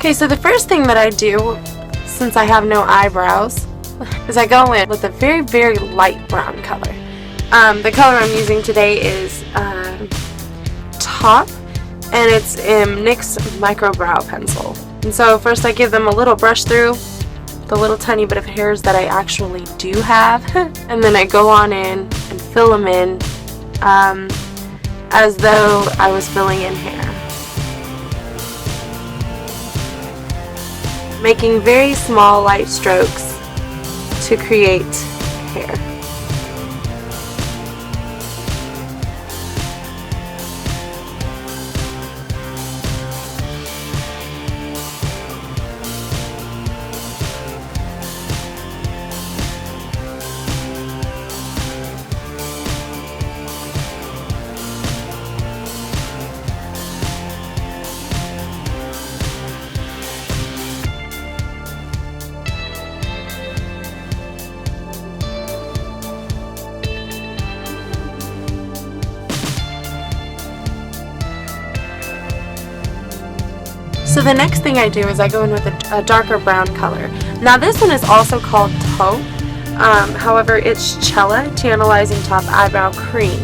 Okay, so the first thing that I do, since I have no eyebrows, is I go in with a very, very light brown color. The color I'm using today is Top, and it's NYX Micro Brow Pencil. And so first I give them a little brush through the little tiny bit of hairs that I actually do have, and then I go on in and fill them in as though I was filling in hair. Making very small light strokes to create hair. So the next thing I do is I go in with a darker brown color. Now this one is also called Taupe, however it's Chella Tantalizing Top Eyebrow Cream,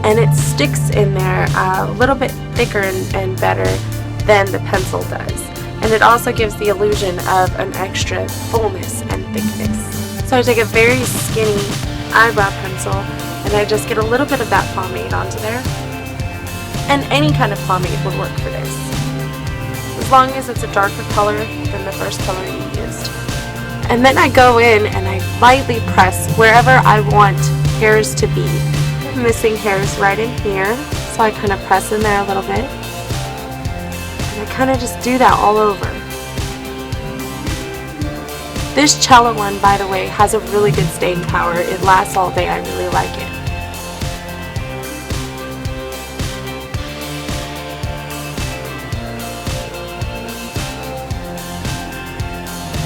and it sticks in there a little bit thicker and better than the pencil does. And it also gives the illusion of an extra fullness and thickness. So I take a very skinny eyebrow pencil and I just get a little bit of that pomade onto there. And any kind of pomade would work for this, as long as it's a darker color than the first color you used. And then I go in and I lightly press wherever I want hairs to be. I'm missing hairs right in here, so I kind of press in there a little bit. And I kind of just do that all over. This Chella one, by the way, has a really good staying power. It lasts all day. I really like it.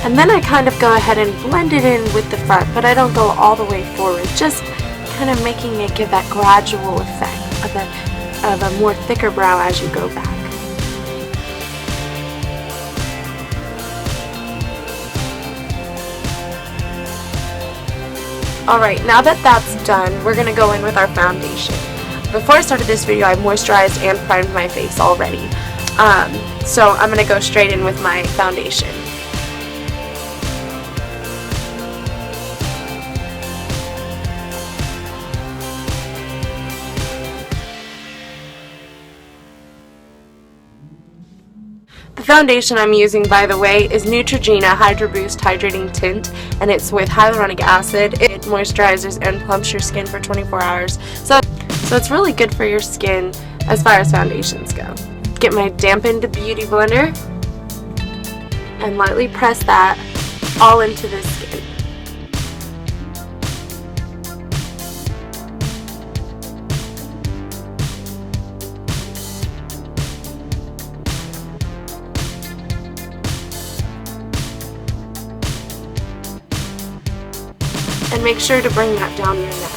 And then I kind of go ahead and blend it in with the front, but I don't go all the way forward, just kind of making it give that gradual effect of a more thicker brow as you go back. Alright, now that that's done, we're going to go in with our foundation. Before I started this video, I moisturized and primed my face already. So I'm going to go straight in with my foundation. The foundation I'm using, by the way, is Neutrogena Hydro Boost Hydrating Tint, and it's with hyaluronic acid. It moisturizes and plumps your skin for 24 hours. So it's really good for your skin as far as foundations go. Get my dampened beauty blender and lightly press that all into the skin. And make sure to bring that down your neck.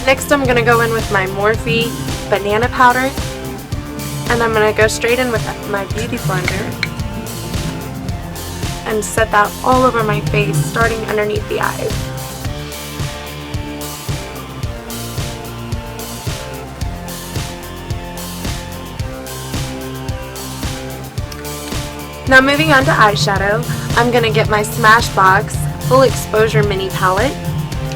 Next I'm going to go in with my Morphe banana powder, and I'm going to go straight in with my beauty blender and set that all over my face, starting underneath the eyes. Now moving on to eyeshadow, I'm going to get my Smashbox Full Exposure Mini Palette,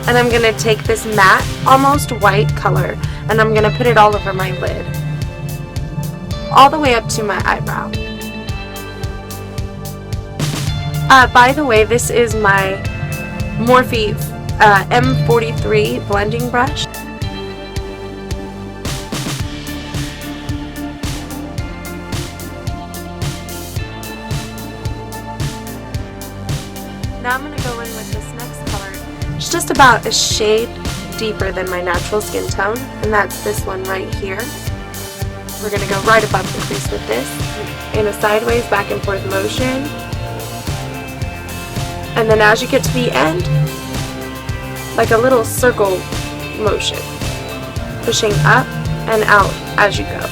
and I'm going to take this matte, almost white color, and I'm going to put it all over my lid, all the way up to my eyebrow. By the way, this is my Morphe M43 blending brush. Now I'm going to go in with this next color. It's just about a shade deeper than my natural skin tone, and that's this one right here. We're going to go right above the crease with this in a sideways back and forth motion. And then as you get to the end, like a little circle motion, pushing up and out as you go.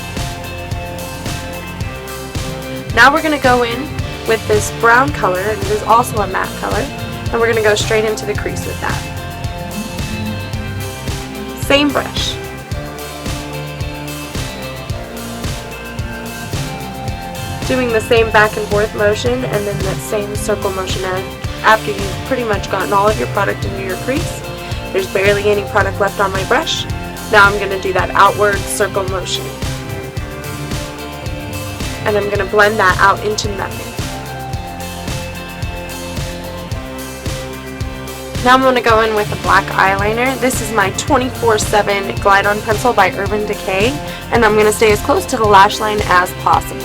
Now we're going to go in with this brown color, and it is also a matte color, and we're going to go straight into the crease with that. Same brush. Doing the same back and forth motion, and then that same circle motion after you've pretty much gotten all of your product into your crease. There's barely any product left on my brush. Now I'm going to do that outward circle motion. And I'm going to blend that out into nothing. Now I'm going to go in with a black eyeliner. This is my 24/7 Glide On Pencil by Urban Decay, and I'm going to stay as close to the lash line as possible.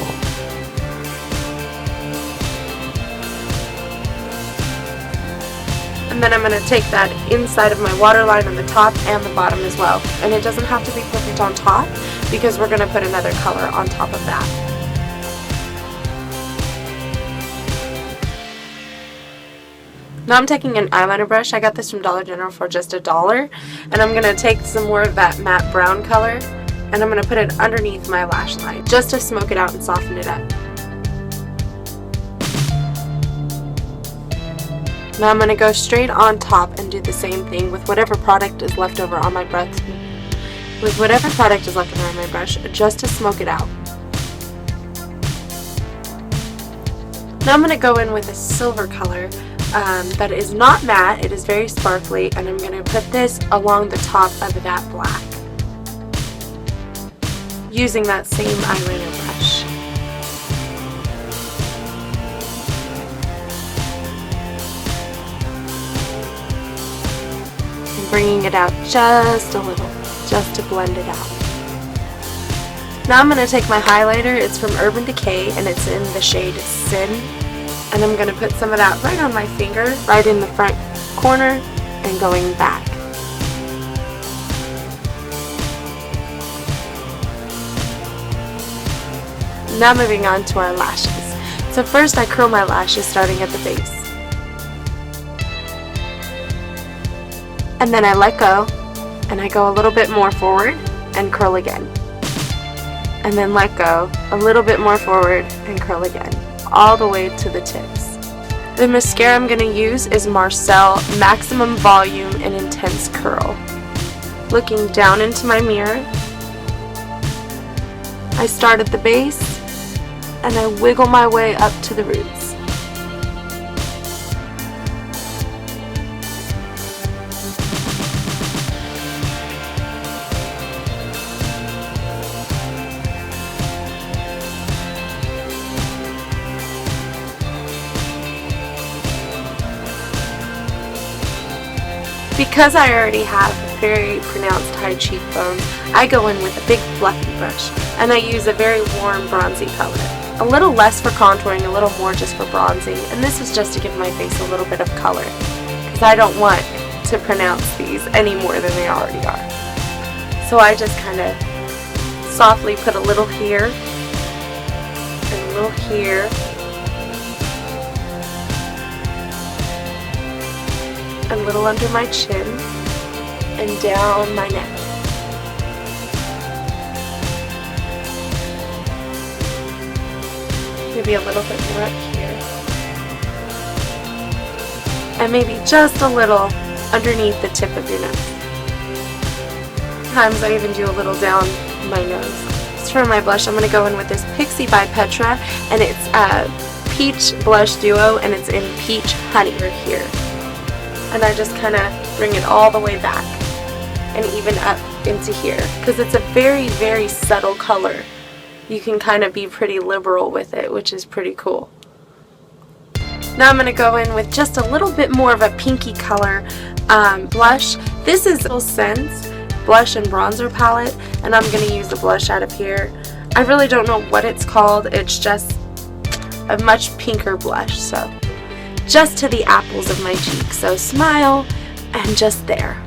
And then I'm going to take that inside of my waterline on the top and the bottom as well. And it doesn't have to be perfect on top because we're going to put another color on top of that. Now I'm taking an eyeliner brush. I got this from Dollar General for just $1. And I'm going to take some more of that matte brown color and I'm going to put it underneath my lash line just to smoke it out and soften it up. Now I'm going to go straight on top and do the same thing with whatever product is left over on my brush. With whatever product is left over on my brush, just to smoke it out. Now I'm going to go in with a silver color that is not matte, it is very sparkly, and I'm going to put this along the top of that black using that same eyeliner brush. Bringing it out just a little, just to blend it out. Now I'm going to take my highlighter. It's from Urban Decay and it's in the shade Sin. And I'm going to put some of that right on my finger, right in the front corner, and going back. Now moving on to our lashes. So first I curl my lashes starting at the base. And then I let go, and I go a little bit more forward and curl again. And then let go, a little bit more forward and curl again, all the way to the tips. The mascara I'm going to use is Marcel Maximum Volume and Intense Curl. Looking down into my mirror, I start at the base, and I wiggle my way up to the roots. Because I already have very pronounced high cheekbones, I go in with a big fluffy brush, and I use a very warm bronzy color. A little less for contouring, a little more just for bronzing, and this is just to give my face a little bit of color, because I don't want to pronounce these any more than they already are. So I just kind of softly put a little here, and a little here, a little under my chin, and down my neck. Maybe a little bit more up here. And maybe just a little underneath the tip of your nose. Sometimes I even do a little down my nose. So for my blush, I'm going to go in with this Pixi by Petra, and it's a Peach Blush Duo, and it's in Peach Honey right here. And I just kind of bring it all the way back and even up into here, because it's a very, very subtle color. You can kind of be pretty liberal with it, which is pretty cool. Now I'm going to go in with just a little bit more of a pinky color blush. This is Sense Blush and Bronzer Palette, and I'm going to use the blush out of here. I really don't know what it's called. It's just a much pinker blush, so just to the apples of my cheek. So smile, and just there.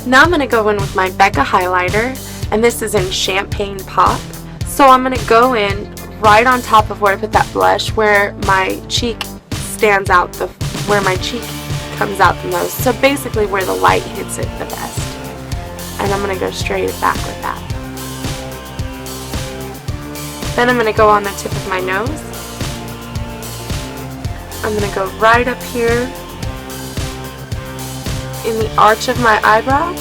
Now I'm going to go in with my Becca highlighter, and this is in Champagne Pop. So I'm going to go in right on top of where I put that blush, where my cheek stands out, where my cheek comes out the most. So basically where the light hits it the best. And I'm going to go straight back with that. Then I'm going to go on the tip of my nose. I'm going to go right up here in the arch of my eyebrow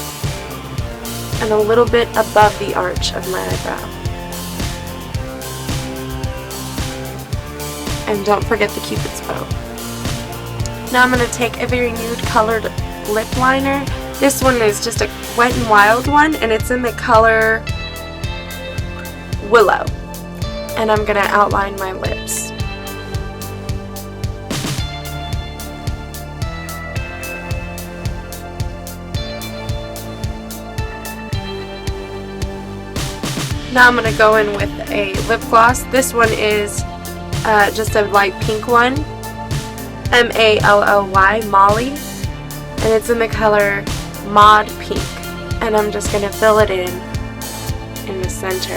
and a little bit above the arch of my eyebrow. And don't forget the Cupid's bow. Now I'm going to take a very nude colored lip liner. This one is just a Wet n Wild one, and it's in the color Willow. And I'm going to outline my lips. Now I'm going to go in with a lip gloss. This one is just a light pink one, M-A-L-L-Y, Molly, and it's in the color Mod Pink. And I'm just going to fill it in the center.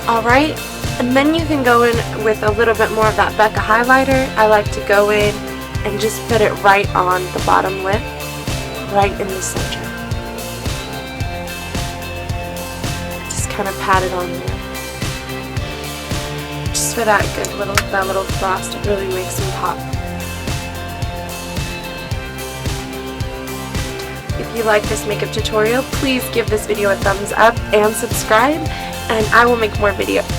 Alright, and then you can go in with a little bit more of that Becca highlighter. I like to go in and just put it right on the bottom lip, right in the center. Just kind of pat it on there. Just for that little frost, it really makes them pop. If you like this makeup tutorial, please give this video a thumbs up and subscribe, and I will make more videos.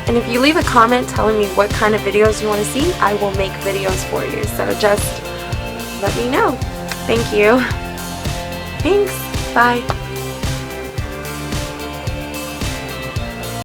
And if you leave a comment telling me what kind of videos you want to see, I will make videos for you. So just let me know. Thank you. Thanks. Bye.